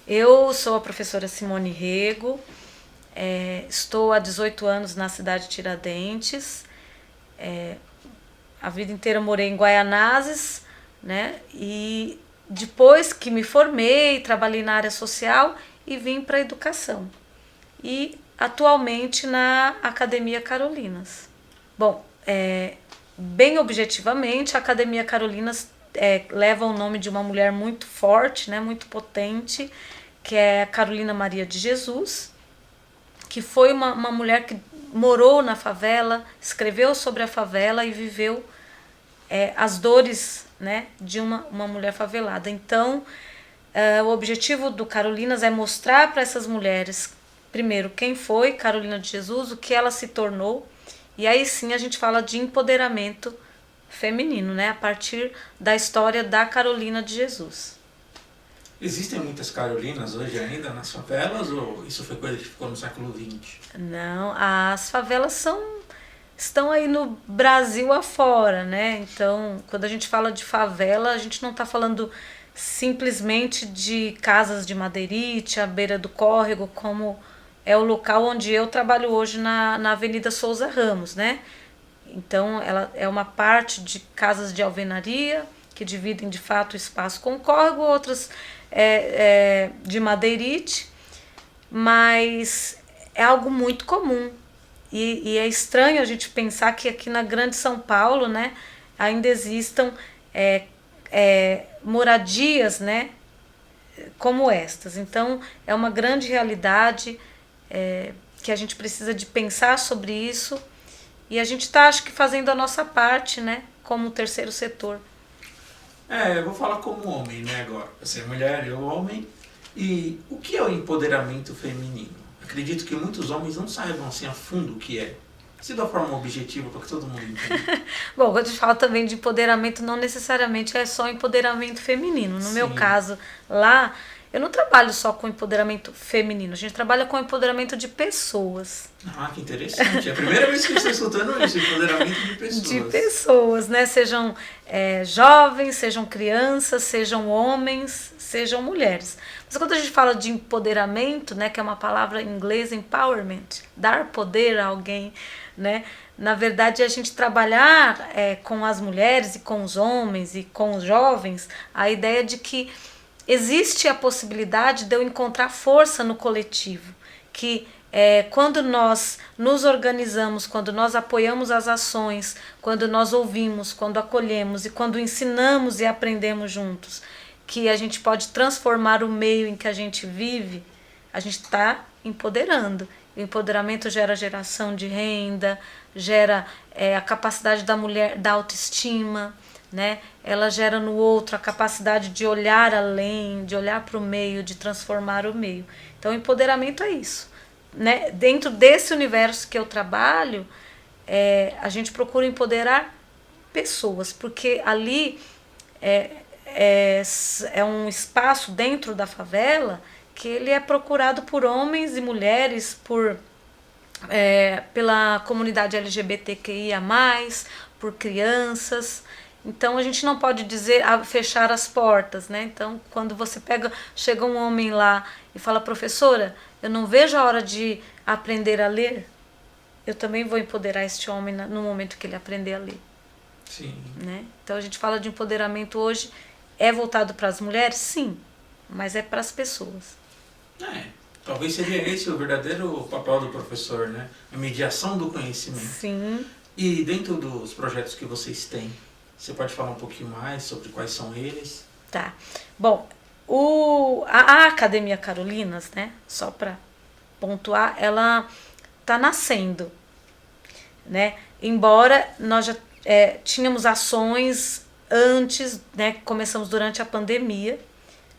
Eu sou a professora Simone Rego, estou há 18 anos na cidade de Tiradentes, a vida inteira morei em Guaianazes, né? E depois que me formei, trabalhei na área social e vim para a educação. E atualmente na Academia Carolinas. Bom, bem objetivamente, a Academia Carolinas leva o nome de uma mulher muito forte, né, muito potente, que é Carolina Maria de Jesus, que foi uma mulher que morou na favela, escreveu sobre a favela e viveu as dores, né, de uma mulher favelada. Então, o objetivo do Carolinas é mostrar para essas mulheres, primeiro, quem foi Carolina de Jesus, o que ela se tornou, e aí sim a gente fala de empoderamento feminino, né, a partir da história da Carolina de Jesus. Existem muitas Carolinas hoje ainda nas favelas ou isso foi coisa que ficou no século XX? Não, as favelas estão aí no Brasil afora, né? Então, quando a gente fala de favela, a gente não está falando simplesmente de casas de madeirite à beira do córrego, como é o local onde eu trabalho hoje na Avenida Souza Ramos, né? Então, ela é uma parte de casas de alvenaria, que dividem de fato o espaço com o córrego, outras de madeirite, mas é algo muito comum. E é estranho a gente pensar que aqui na Grande São Paulo, né, ainda existam moradias, né, como estas. Então, é uma grande realidade que a gente precisa de pensar sobre isso e a gente está, acho que, fazendo a nossa parte, né, como terceiro setor. Eu vou falar como homem, né, agora. Você é mulher, eu homem. E o que é o empoderamento feminino? Acredito que muitos homens não saibam assim a fundo o que é. Se da forma objetiva para que todo mundo entenda. Bom, quando a gente fala também de empoderamento, não necessariamente é só empoderamento feminino. No meu Sim. caso, lá, eu não trabalho só com empoderamento feminino, a gente trabalha com empoderamento de pessoas. Ah, que interessante. É a primeira vez que eu estou escutando isso, empoderamento de De pessoas. pessoas, né? Sejam jovens, sejam crianças, sejam homens, sejam mulheres. Mas quando a gente fala de empoderamento, né, que é uma palavra em inglês, empowerment, dar poder a alguém, né? Na verdade, a gente trabalhar com as mulheres e com os homens e com os jovens, a ideia de que existe a possibilidade de eu encontrar força no coletivo, que quando nós nos organizamos, quando nós apoiamos as ações, quando nós ouvimos, quando acolhemos e quando ensinamos e aprendemos juntos, que a gente pode transformar o meio em que a gente vive, a gente está empoderando. O empoderamento gera geração de renda, gera a capacidade da mulher, da autoestima, né? Ela gera no outro a capacidade de olhar além, de olhar para o meio, de transformar o meio. Então, o empoderamento é isso. Né? Dentro desse universo que eu trabalho, a gente procura empoderar pessoas, porque ali é um espaço dentro da favela que ele é procurado por homens e mulheres, pela comunidade LGBTQIA+, por crianças. Então a gente não pode dizer fechar as portas, né? Então quando você chega um homem lá e fala, professora, eu não vejo a hora de aprender a ler, eu também vou empoderar este homem no momento que ele aprender a ler. Sim. Né? Então a gente fala de empoderamento hoje, é voltado para as mulheres? Sim, mas é para as pessoas. Talvez seria esse o verdadeiro papel do professor, né? A mediação do conhecimento. Sim. E dentro dos projetos que vocês têm, você pode falar um pouquinho mais sobre quais são eles? Tá. Bom, a Academia Carolinas, né? Só para pontuar, ela está nascendo, né? Embora nós já tínhamos ações antes, né? Começamos durante a pandemia,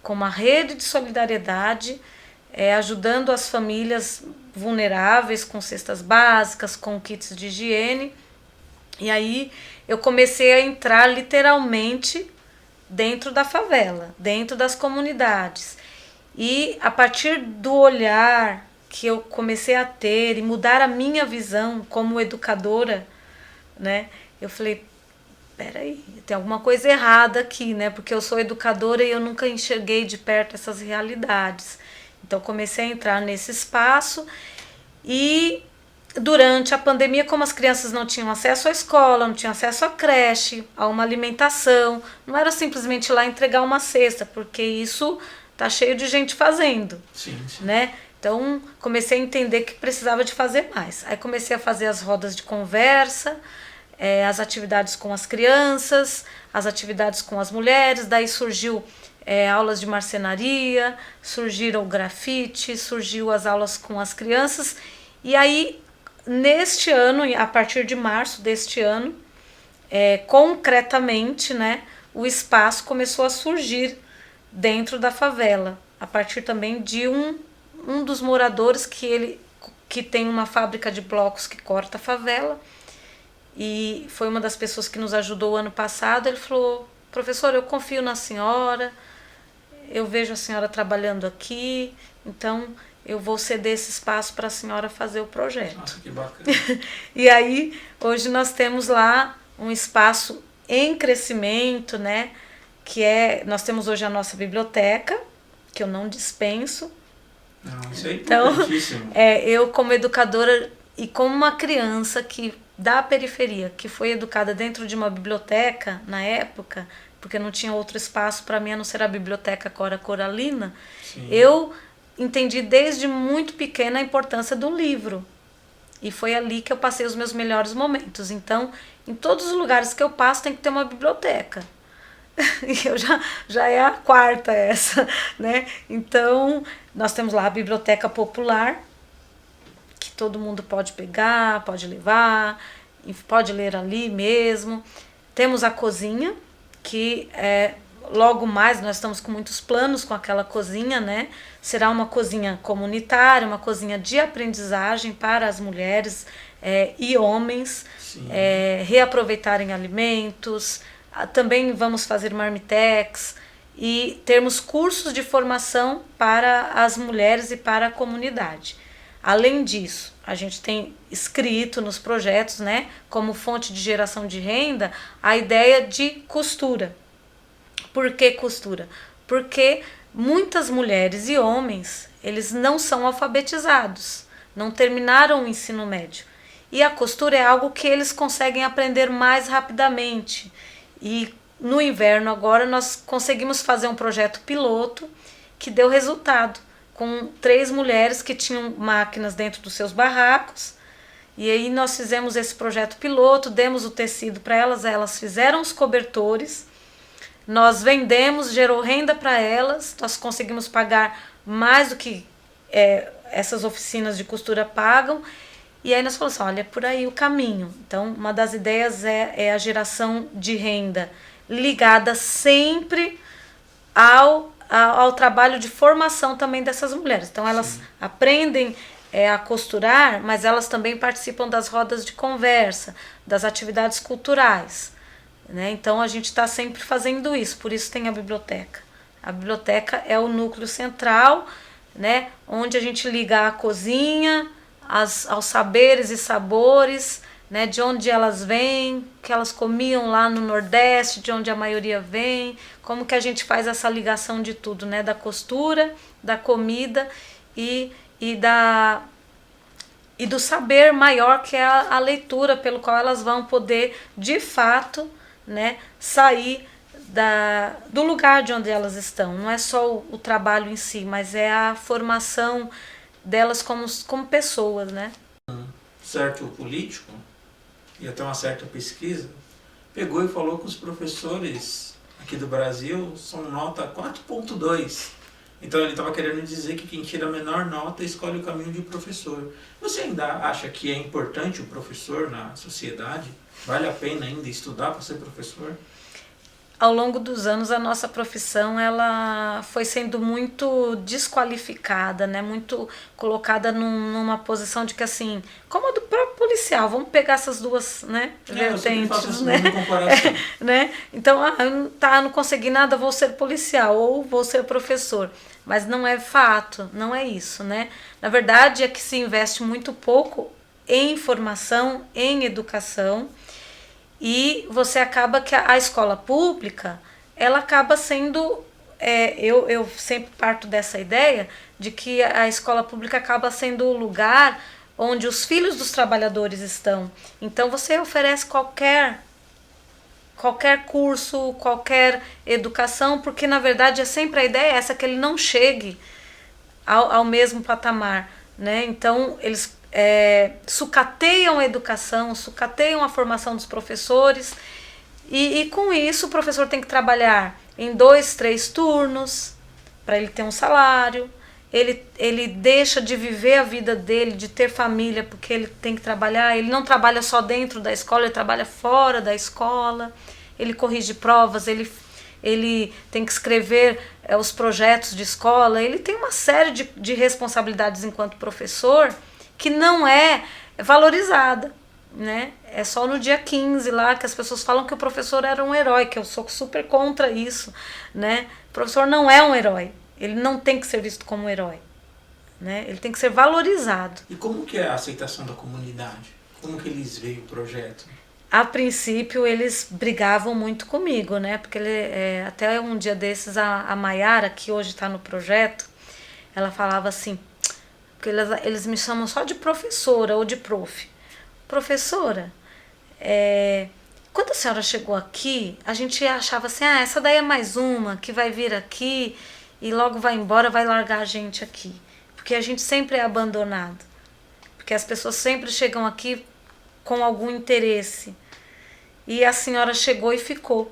com uma rede de solidariedade, ajudando as famílias vulneráveis com cestas básicas, com kits de higiene. E aí eu comecei a entrar literalmente dentro da favela, dentro das comunidades. E a partir do olhar que eu comecei a ter e mudar a minha visão como educadora, né? Eu falei, peraí, tem alguma coisa errada aqui, né? Porque eu sou educadora e eu nunca enxerguei de perto essas realidades. Então comecei a entrar nesse espaço e durante a pandemia, como as crianças não tinham acesso à escola, não tinham acesso à creche, a uma alimentação, não era simplesmente ir lá entregar uma cesta, porque isso tá cheio de gente fazendo, Sim, sim. né? Então comecei a entender que precisava de fazer mais. Aí comecei a fazer as rodas de conversa, as atividades com as crianças, as atividades com as mulheres, daí surgiu aulas de marcenaria, surgiram o grafite, surgiu as aulas com as crianças, e aí neste ano, a partir de março deste ano, concretamente, né, o espaço começou a surgir dentro da favela, a partir também de um dos moradores que tem uma fábrica de blocos que corta a favela, e foi uma das pessoas que nos ajudou ano passado. Ele falou: professor, eu confio na senhora, eu vejo a senhora trabalhando aqui, então eu vou ceder esse espaço para a senhora fazer o projeto. Nossa, que bacana. E aí, hoje nós temos lá um espaço em crescimento, né? Nós temos hoje a nossa biblioteca, que eu não dispenso. Não, isso é importantíssimo. Então, eu como educadora e como uma criança da periferia, que foi educada dentro de uma biblioteca na época, porque não tinha outro espaço para mim a não ser a biblioteca Cora Coralina, Sim. eu entendi desde muito pequena a importância do livro. E foi ali que eu passei os meus melhores momentos. Então, em todos os lugares que eu passo tem que ter uma biblioteca. E eu já é a quarta essa, né? Então, nós temos lá a biblioteca popular, que todo mundo pode pegar, pode levar, pode ler ali mesmo. Temos a cozinha, que logo mais nós estamos com muitos planos com aquela cozinha, né? Será uma cozinha comunitária, uma cozinha de aprendizagem para as mulheres e homens reaproveitarem alimentos. Também vamos fazer marmitex e termos cursos de formação para as mulheres e para a comunidade. Além disso, a gente tem escrito nos projetos, né, como fonte de geração de renda, a ideia de costura. Por que costura? Porque muitas mulheres e homens, eles não são alfabetizados, não terminaram o ensino médio. E a costura é algo que eles conseguem aprender mais rapidamente. E no inverno agora nós conseguimos fazer um projeto piloto que deu resultado, com 3 mulheres que tinham máquinas dentro dos seus barracos. E aí nós fizemos esse projeto piloto, demos o tecido para elas fizeram os cobertores, nós vendemos, gerou renda para elas, nós conseguimos pagar mais do que essas oficinas de costura pagam. E aí nós falamos assim, olha, é por aí o caminho. Então, uma das ideias é a geração de renda ligada sempre ao trabalho de formação também dessas mulheres. Então, elas aprendem a costurar, mas elas também participam das rodas de conversa, das atividades culturais, né? Então, a gente está sempre fazendo isso, por isso tem a biblioteca. A biblioteca é o núcleo central, né, onde a gente liga a cozinha aos saberes e sabores, né, de onde elas vêm, que elas comiam lá no Nordeste, de onde a maioria vem, como que a gente faz essa ligação de tudo, né, da costura, da comida e do saber maior, que é a leitura, pelo qual elas vão poder, de fato, né, sair do lugar de onde elas estão. Não é só o trabalho em si, mas é a formação delas como pessoas, né? Certo político, e até uma certa pesquisa, pegou e falou que os professores aqui do Brasil são nota 4.2. Então ele estava querendo dizer que quem tira a menor nota escolhe o caminho de professor. Você ainda acha que é importante o professor na sociedade? Vale a pena ainda estudar para ser professor? Ao longo dos anos, a nossa profissão ela foi sendo muito desqualificada, né? Muito colocada numa posição de que, assim, como a do próprio policial, vamos pegar essas duas, né, vertentes, né? Né? Então, não consegui nada, vou ser policial ou vou ser professor. Mas não é fato, não é isso, né? Na verdade, é que se investe muito pouco em formação, em educação. E você acaba que a escola pública, ela acaba sendo... eu sempre parto dessa ideia de que a escola pública acaba sendo o lugar onde os filhos dos trabalhadores estão. Então você oferece qualquer curso, qualquer educação, porque na verdade é sempre a ideia essa, que ele não chegue ao mesmo patamar, né? Então eles sucateiam a educação, sucateiam a formação dos professores, e com isso o professor tem que trabalhar em 2, 3 turnos para ele ter um salário. Ele deixa de viver a vida dele, de ter família, porque ele tem que trabalhar. Ele não trabalha só dentro da escola, ele trabalha fora da escola. Ele corrige provas, ele tem que escrever os projetos de escola. Ele tem uma série de responsabilidades enquanto professor que não é valorizada, né? É só no dia 15 lá que as pessoas falam que o professor era um herói, que eu sou super contra isso, né? O professor não é um herói. Ele não tem que ser visto como um herói, né? Ele tem que ser valorizado. E como que é a aceitação da comunidade? Como que eles veem o projeto? A princípio eles brigavam muito comigo, né? Porque até um dia desses a Maiara, que hoje está no projeto, ela falava assim, porque eles me chamam só de professora ou de prof. Professora, quando a senhora chegou aqui, a gente achava assim, essa daí é mais uma que vai vir aqui e logo vai embora, vai largar a gente aqui. Porque a gente sempre é abandonado. Porque as pessoas sempre chegam aqui com algum interesse. E a senhora chegou e ficou.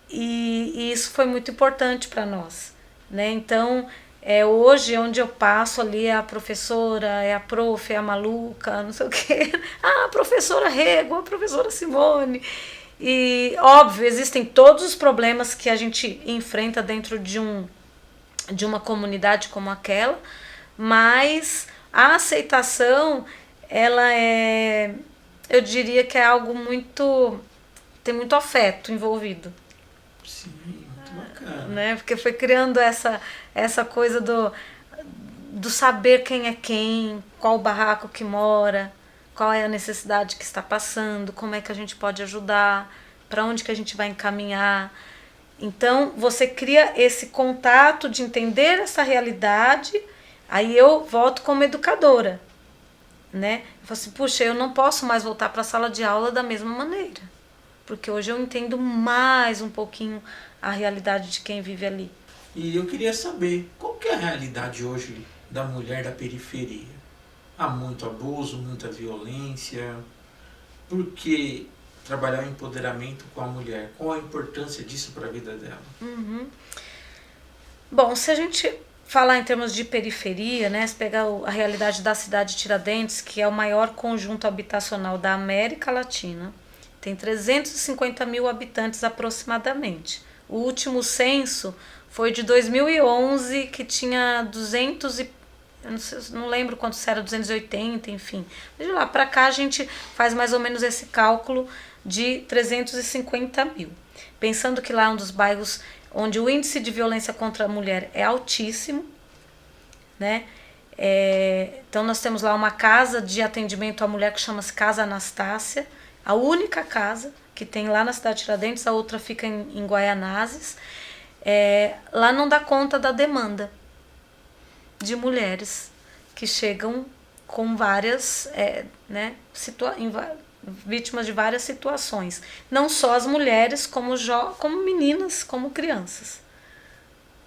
E isso foi muito importante para nós, né? Então, hoje, onde eu passo ali, é a professora, é a prof, é a maluca, não sei o quê. A professora Rego, a professora Simone. E, óbvio, existem todos os problemas que a gente enfrenta dentro de uma comunidade como aquela, mas a aceitação, ela eu diria que é algo tem muito afeto envolvido. Sim, muito bacana. Né? Porque foi criando essa coisa do saber quem é quem, qual o barraco que mora, qual é a necessidade que está passando, como é que a gente pode ajudar, para onde que a gente vai encaminhar. Então, você cria esse contato de entender essa realidade. Aí eu volto como educadora, né? Eu falo assim, puxa, eu não posso mais voltar para a sala de aula da mesma maneira, porque hoje eu entendo mais um pouquinho a realidade de quem vive ali. E eu queria saber, qual que é a realidade hoje da mulher da periferia? Há muito abuso, muita violência. Por que trabalhar o empoderamento com a mulher? Qual a importância disso para a vida dela? Uhum. Bom, se a gente falar em termos de periferia, né, se pegar a realidade da cidade de Tiradentes, que é o maior conjunto habitacional da América Latina, tem 350 mil habitantes aproximadamente. O último censo foi de 2011, que tinha 200 e... eu não lembro quanto era, 280, enfim. De lá para cá a gente faz mais ou menos esse cálculo de 350 mil. Pensando que lá é um dos bairros onde o índice de violência contra a mulher é altíssimo, né? Então nós temos lá uma casa de atendimento à mulher que chama-se Casa Anastácia, a única casa que tem lá na cidade de Tiradentes, a outra fica em Guaianazes. Lá não dá conta da demanda de mulheres que chegam com várias, vítimas de várias situações. Não só as mulheres, como meninas, como crianças.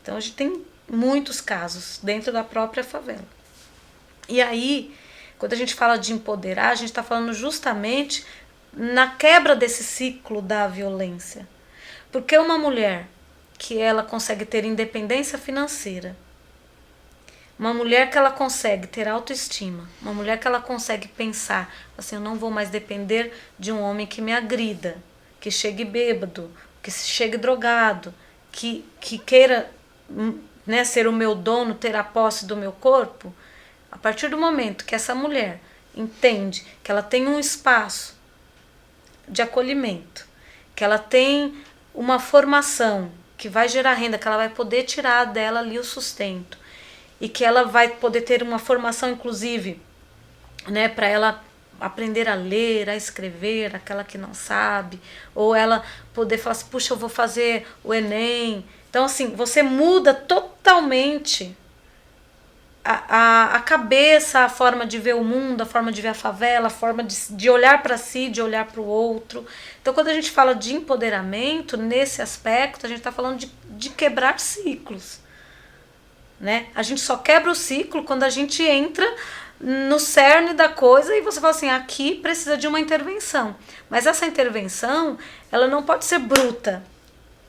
Então a gente tem muitos casos dentro da própria favela. E aí, quando a gente fala de empoderar, a gente está falando justamente na quebra desse ciclo da violência. Porque uma mulher que ela consegue ter independência financeira, uma mulher que ela consegue ter autoestima, uma mulher que ela consegue pensar assim, eu não vou mais depender de um homem que me agrida, que chegue bêbado, que chegue drogado, que queira, né, ser o meu dono, ter a posse do meu corpo. A partir do momento que essa mulher entende que ela tem um espaço de acolhimento, que ela tem uma formação que vai gerar renda, que ela vai poder tirar dela ali o sustento, e que ela vai poder ter uma formação, inclusive, né, para ela aprender a ler, a escrever, aquela que não sabe, ou ela poder falar assim, puxa, eu vou fazer o Enem. Então, assim, você muda totalmente a cabeça, a forma de ver o mundo, a forma de ver a favela, a forma de olhar para si, de olhar para o outro. Então, quando a gente fala de empoderamento, nesse aspecto, a gente está falando de quebrar ciclos. Né? A gente só quebra o ciclo quando a gente entra no cerne da coisa e você fala assim, aqui precisa de uma intervenção. Mas essa intervenção, ela não pode ser bruta.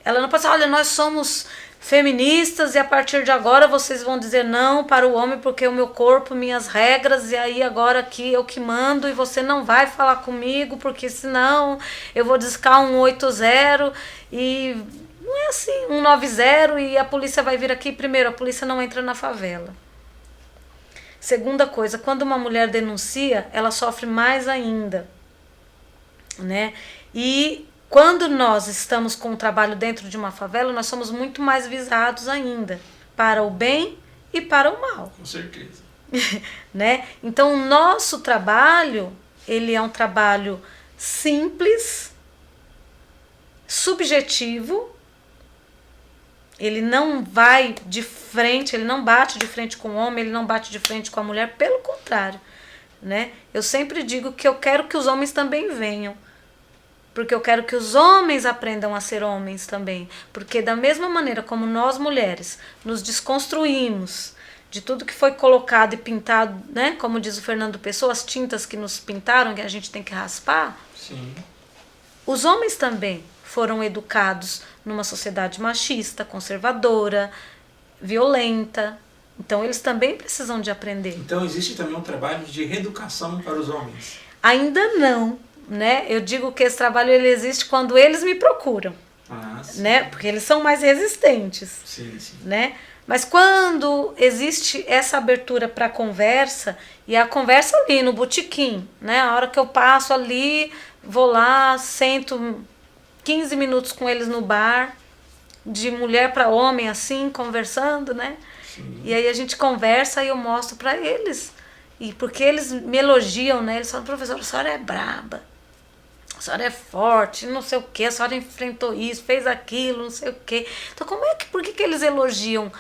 Ela não pode ser, olha, nós somos feministas e a partir de agora vocês vão dizer não para o homem porque o meu corpo, minhas regras, e aí agora aqui eu que mando e você não vai falar comigo porque senão eu vou discar um 80 e não é assim, um 90 e a polícia vai vir aqui. Primeiro, a polícia não entra na favela. Segunda coisa, quando uma mulher denuncia, ela sofre mais ainda, né? E quando nós estamos com o trabalho dentro de uma favela, nós somos muito mais visados ainda, para o bem e para o mal. Com certeza. Né? Então, o nosso trabalho, ele é um trabalho simples, subjetivo, ele não vai de frente, ele não bate de frente com o homem, ele não bate de frente com a mulher, pelo contrário, né? Eu sempre digo que eu quero que os homens também venham, porque eu quero que os homens aprendam a ser homens também, porque da mesma maneira como nós mulheres nos desconstruímos de tudo que foi colocado e pintado, né? Como diz o Fernando Pessoa, as tintas que nos pintaram, que a gente tem que raspar. Sim. Os homens também foram educados numa sociedade machista, conservadora, violenta. Então, eles também precisam de aprender. Então, existe também um trabalho de reeducação para os homens? Ainda não, né? Eu digo que esse trabalho ele existe quando eles me procuram, né? Porque eles são mais resistentes, sim. Né? Mas quando existe essa abertura para conversa, e a conversa ali no botequim, né? A hora que eu passo ali, vou lá, sento 15 minutos com eles no bar, de mulher para homem assim, conversando, né? Sim. E aí a gente conversa e eu mostro para eles. E porque eles me elogiam, né? Eles falam, professora, a senhora é braba, a senhora é forte, não sei o quê, a senhora enfrentou isso, fez aquilo, não sei o quê. Então, por que eles elogiam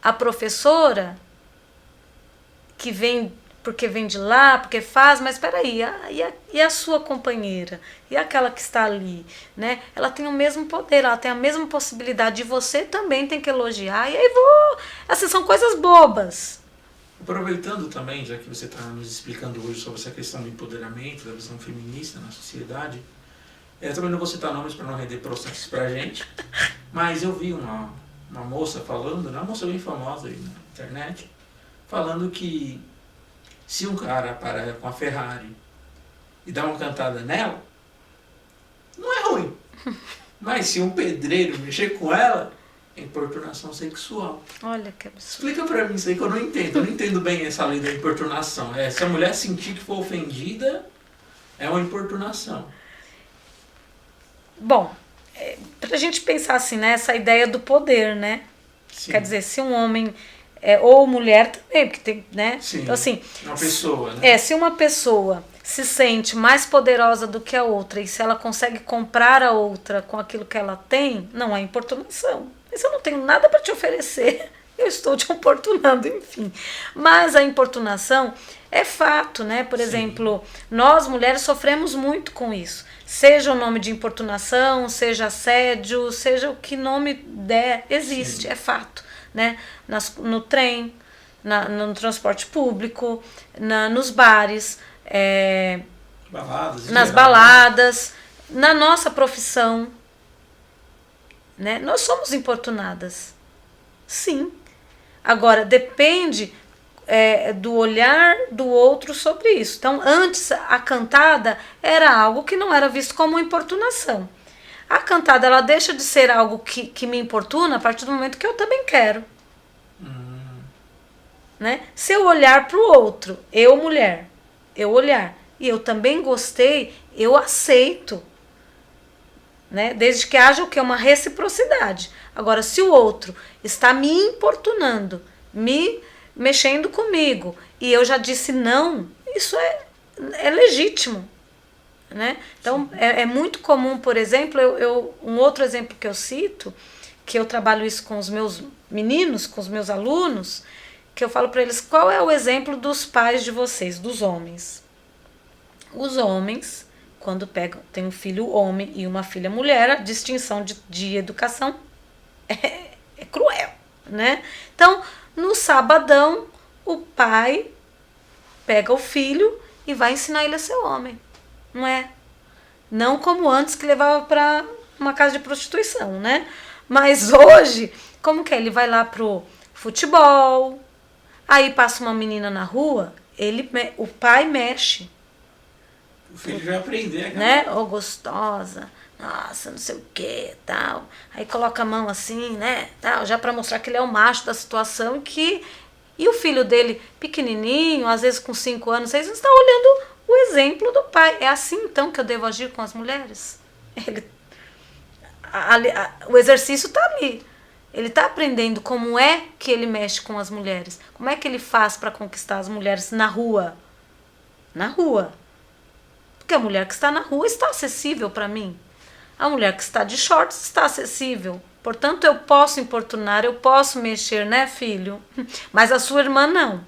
a professora que vem porque vem de lá, porque faz, mas peraí, e a sua companheira? E aquela que está ali, né? Ela tem o mesmo poder, ela tem a mesma possibilidade, e você também tem que elogiar, e aí essas são coisas bobas. Aproveitando também, já que você está nos explicando hoje sobre essa questão do empoderamento, da visão feminista na sociedade, eu também não vou citar nomes para não render processos para a gente, mas eu vi uma moça falando, uma moça bem famosa aí na internet, falando que se um cara parar com a Ferrari e dar uma cantada nela, não é ruim. Mas se um pedreiro mexer com ela, é importunação sexual. Olha que absurdo. Explica pra mim isso aí que eu não entendo. Eu não entendo bem essa lei da importunação. Se a mulher sentir que for ofendida, é uma importunação. Bom, pra gente pensar assim, né? Essa ideia do poder, né? Sim. Quer dizer, se um homem... ou mulher também, porque tem, né? Sim, então, assim, uma pessoa, né? Se uma pessoa se sente mais poderosa do que a outra e se ela consegue comprar a outra com aquilo que ela tem, não é importunação. Mas eu não tenho nada para te oferecer, eu estou te importunando, enfim. Mas a importunação é fato, né? Por exemplo, nós mulheres sofremos muito com isso. Seja o nome de importunação, seja assédio, seja o que nome der, existe, é fato. Né? No trem, no transporte público, nos bares, nas baladas, na nossa profissão, né? Nós somos importunadas, sim. Agora, depende do olhar do outro sobre isso. Então, antes, a cantada era algo que não era visto como importunação. A cantada, ela deixa de ser algo que me importuna a partir do momento que eu também quero. Né? Se eu olhar para o outro, eu mulher, eu olhar, e eu também gostei, eu aceito. Né? Desde que haja o quê? Uma reciprocidade. Agora, se o outro está me importunando, me mexendo comigo, e eu já disse não, isso é é legítimo, né? Então, é muito comum, por exemplo, um outro exemplo que eu cito, que eu trabalho isso com os meus meninos, com os meus alunos, que eu falo para eles, qual é o exemplo dos pais de vocês, dos homens? Os homens, quando tem um filho homem e uma filha mulher, a distinção de educação é cruel, né? Então, no sabadão, o pai pega o filho e vai ensinar ele a ser homem, não é? Não como antes, que levava para uma casa de prostituição, né? Mas hoje, como que é? Ele vai lá pro futebol, aí passa uma menina na rua, o pai mexe. O filho já aprendeu, né? Ô, gostosa, nossa, não sei o que, tal. Aí coloca a mão assim, né? Tal, já para mostrar que ele é o macho da situação e o filho dele, pequenininho, às vezes com 5 anos, 6 anos, está olhando o exemplo do pai. É assim, então, que eu devo agir com as mulheres? O exercício está ali. Ele está aprendendo como é que ele mexe com as mulheres. Como é que ele faz para conquistar as mulheres na rua? Na rua. Porque a mulher que está na rua está acessível para mim. A mulher que está de shorts está acessível. Portanto, eu posso importunar, eu posso mexer, né, filho? Mas a sua irmã não.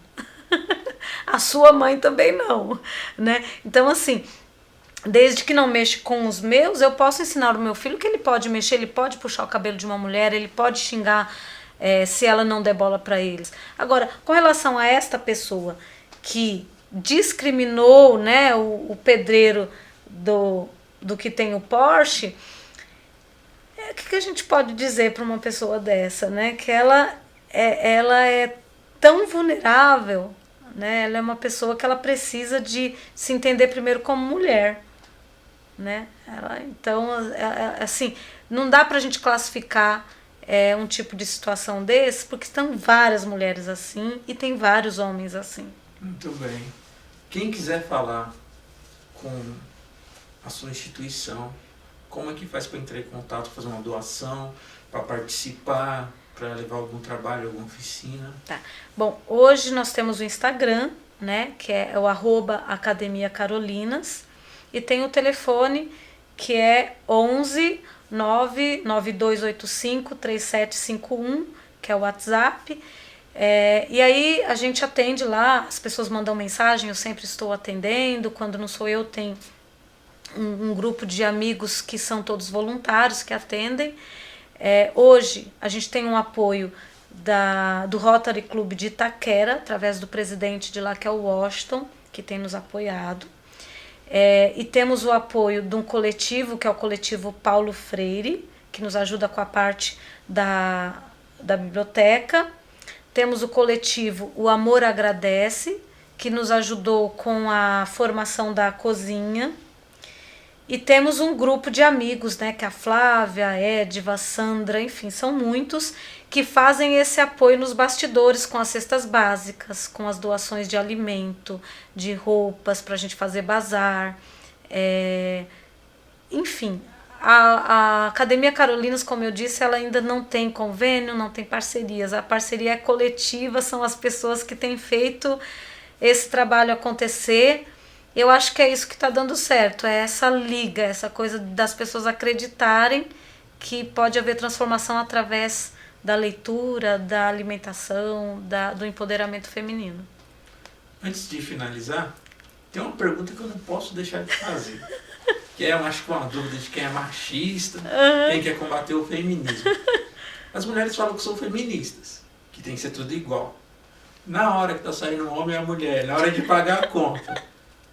A sua mãe também não, né? Então, assim, desde que não mexe com os meus, eu posso ensinar o meu filho que ele pode mexer, ele pode puxar o cabelo de uma mulher, ele pode xingar se ela não der bola para eles. Agora, com relação a esta pessoa que discriminou, né, o pedreiro do que tem o Porsche, o que a gente pode dizer para uma pessoa dessa, né? Que ela é tão vulnerável, né? Ela é uma pessoa que ela precisa de se entender primeiro como mulher, né? Então, assim, não dá para a gente classificar um tipo de situação desse, porque estão várias mulheres assim e tem vários homens assim. Muito bem. Quem quiser falar com a sua instituição, como é que faz para entrar em contato, fazer uma doação, para participar, para levar algum trabalho, alguma oficina? Tá. Bom, hoje nós temos o Instagram, né, que é o @Academia Carolinas, e tem o telefone que é 11 99285 3751, que é o WhatsApp. E aí a gente atende lá, as pessoas mandam mensagem, eu sempre estou atendendo. Quando não sou eu, tem um grupo de amigos que são todos voluntários que atendem. Hoje a gente tem um apoio do Rotary Club de Itaquera, através do presidente de lá, que é o Washington, que tem nos apoiado. E temos o apoio de um coletivo, que é o coletivo Paulo Freire, que nos ajuda com a parte da biblioteca. Temos o coletivo O Amor Agradece, que nos ajudou com a formação da cozinha. E temos um grupo de amigos, né, que é a Flávia, a Edva, a Sandra, enfim, são muitos que fazem esse apoio nos bastidores com as cestas básicas, com as doações de alimento, de roupas para a gente fazer bazar. Enfim, a Academia Carolinas, como eu disse, ela ainda não tem convênio, não tem parcerias. A parceria é coletiva, são as pessoas que têm feito esse trabalho acontecer. Eu acho que é isso que está dando certo, é essa liga, essa coisa das pessoas acreditarem que pode haver transformação através da leitura, da alimentação, do empoderamento feminino. Antes de finalizar, tem uma pergunta que eu não posso deixar de fazer, que eu acho que é uma dúvida de quem é machista, quem quer combater o feminismo. As mulheres falam que são feministas, que tem que ser tudo igual. Na hora que está saindo um homem e a mulher, na hora de pagar a conta,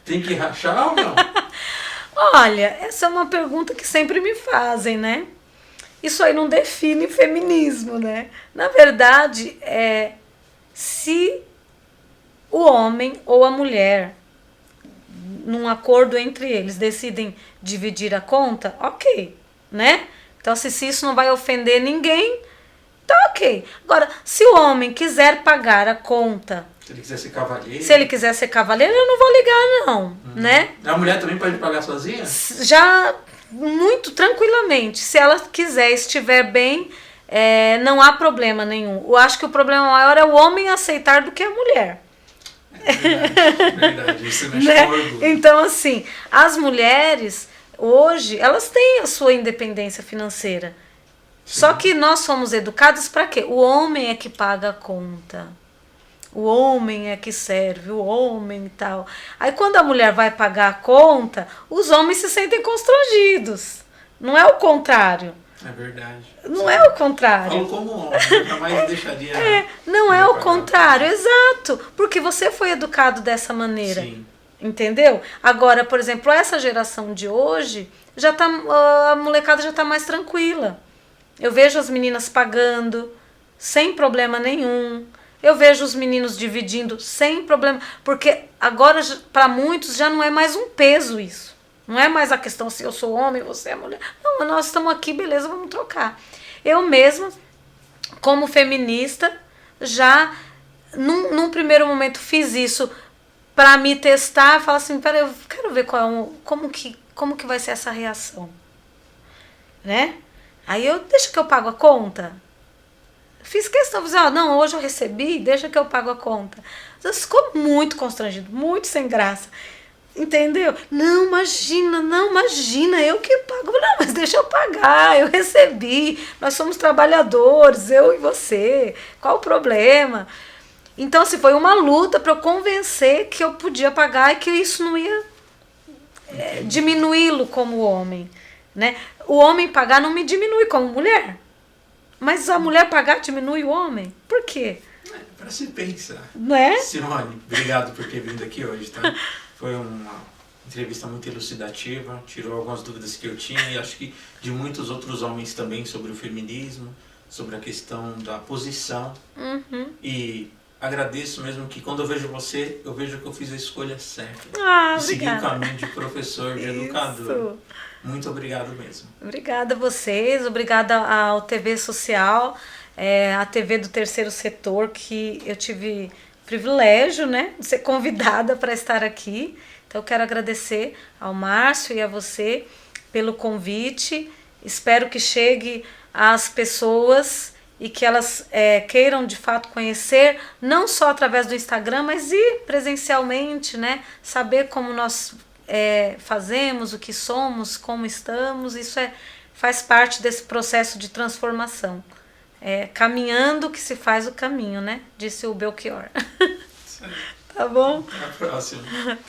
tem que rachar ou não? Olha, essa é uma pergunta que sempre me fazem, né? Isso aí não define feminismo, né? Na verdade, se o homem ou a mulher, num acordo entre eles, decidem dividir a conta, ok, né? Então, se isso não vai ofender ninguém, tá ok. Agora, se o homem quiser pagar a conta... Se ele quiser ser cavalheiro... Se ele quiser ser cavalheiro, eu não vou ligar, não, né? A mulher também pode pagar sozinha? Já muito tranquilamente. Se ela quiser, estiver bem, não há problema nenhum. Eu acho que o problema maior é o homem aceitar do que a mulher. Verdade, isso mexe Né? com orgulho. Então, assim, as mulheres, hoje, elas têm a sua independência financeira. Só Sim. que nós somos educados para quê? O homem é que paga a conta. O homem é que serve, o homem e tal. Aí quando a mulher vai pagar a conta, os homens se sentem constrangidos. Não é o contrário. É verdade. Não Sim. é o contrário. Falo como homem, eu jamais deixaria. Não de é o pagar. contrário, exato. Porque você foi educado dessa maneira. Sim. Entendeu? Agora, por exemplo, essa geração de hoje, já tá, a molecada já tá mais tranquila. Eu vejo as meninas pagando sem problema nenhum. Eu vejo os meninos dividindo sem problema. Porque agora, para muitos, já não é mais um peso isso. Não é mais a questão se eu sou homem, você é mulher. Não, nós estamos aqui, beleza, vamos trocar. Eu mesma, como feminista, já num primeiro momento fiz isso para me testar, falar assim, peraí, eu quero ver como que vai ser essa reação, né? Aí deixa que eu pago a conta. Fiz questão de dizer, não, hoje eu recebi, deixa que eu pago a conta. Você ficou muito constrangido, muito sem graça. Entendeu? Não, imagina, eu que pago. Não, mas deixa eu pagar, eu recebi. Nós somos trabalhadores, eu e você. Qual o problema? Então, assim, foi uma luta para eu convencer que eu podia pagar e que isso não ia diminuí-lo como homem, né? O homem pagar não me diminui como mulher. Mas a mulher pagar diminui o homem? Por quê? Para se pensar. Não é? Simone, obrigado por ter vindo aqui hoje, tá? Foi uma entrevista muito elucidativa, tirou algumas dúvidas que eu tinha e acho que de muitos outros homens também sobre o feminismo, sobre a questão da posição. E agradeço mesmo que quando eu vejo você, eu vejo que eu fiz a escolha certa. Ah, e segui o obrigada. caminho de professor, de educador. Muito obrigado mesmo. Obrigada a vocês, obrigada ao TV Social, a TV do Terceiro Setor, que eu tive privilégio, né, de ser convidada para estar aqui. Então eu quero agradecer ao Márcio e a você pelo convite. Espero que chegue às pessoas e que elas queiram de fato conhecer, não só através do Instagram, mas ir presencialmente, né, saber como nós fazemos, o que somos, como estamos. Isso faz parte desse processo de transformação. Caminhando que se faz o caminho, né? Disse o Belchior. Tá bom? Até a próxima.